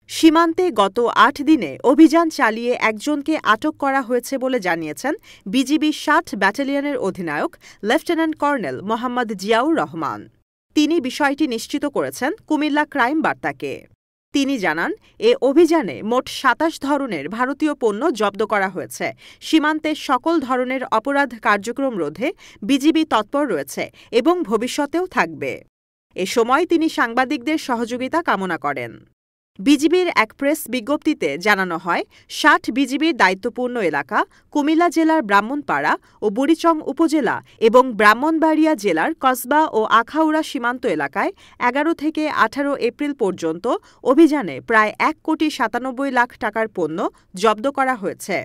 সীমান্তে গত ৮ দিনে অভিযান চালিয়ে একজনকে আটক করা হয়েছে বলে জানিয়েছেন বিজিবি ৭ ব্যাটালিয়নের অধিনায়ক লেফটেন্যান্ট কর্নেল মোহাম্মদ জিয়াউর রহমান। তিনি বিষয়টি নিশ্চিত করেছেন কুমিল্লা ক্রাইম বার্তাকে। তিনি জানান, এ অভিযানে মোট ২৭ ধরনের ভারতীয় পণ্য জব্দ করা হয়েছে। সীমান্তে সকল ধরনের অপরাধ কার্যক্রম রোধে বিজিবি তৎপর রয়েছে এবং ভবিষ্যতেও থাকবে। এ সময় তিনি সাংবাদিকদের সহযোগিতা কামনা করেন। বিজিবির এক প্রেস বিজ্ঞপ্তিতে জানানো হয়, ৬০ বিজিবির দায়িত্বপূর্ণ এলাকা কুমিল্লা জেলার ব্রাহ্মণপাড়া ও বুড়িচং উপজেলা এবং ব্রাহ্মণবাড়িয়া জেলার কসবা ও আখাউড়া সীমান্ত এলাকায় ১১ থেকে ১৮ এপ্রিল পর্যন্ত অভিযানে প্রায় ১,৯৭,০০,০০০ টাকার পণ্য জব্দ করা হয়েছে।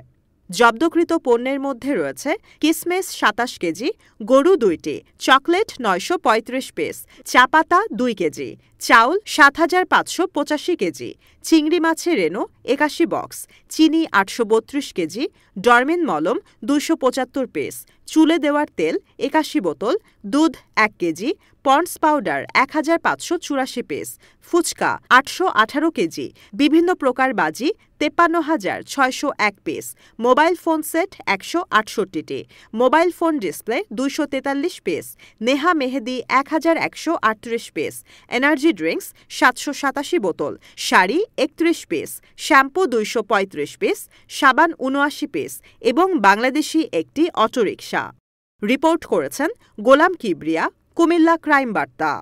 জব্দকৃত পণ্যের মধ্যে রয়েছে কিসমিস ২৭ কেজি, গরু ২টি, চকলেট ৯৩৫ পিস, চা পাতা ২ কেজি, চাউল ৭,৫৮৫ কেজি, চিংড়ি মাছের রেণু ৮১ বক্স, চিনি ৮৩২ কেজি, ডরমিন মলম ২৭৫ পিস, চুলে দেওয়ার তেল ৮১ বোতল, দুধ ১ কেজি, পন্ডস পাউডার ১,৫৮৪ পিস, ফুচকা ৮১৮ কেজি, বিভিন্ন প্রকার বাজি ৫৩,৬০১ পিস, মোবাইল ফোন সেট ১৬৮টি, mobile phone display ২৪৩ piece, Neha mehndi ১,১৩৮ পিস, এনার্জি ড্রিঙ্কস ৭৮৭ বোতল, শাড়ি ৩১ পিস, শ্যাম্পু ২৩৫ পিস, সাবান ৭৯ পিস এবং বাংলাদেশি একটি অটোরিকশা। রিপোর্ট করেছেন গোলাম কিবরিয়া, কুমিল্লা ক্রাইম বার্তা।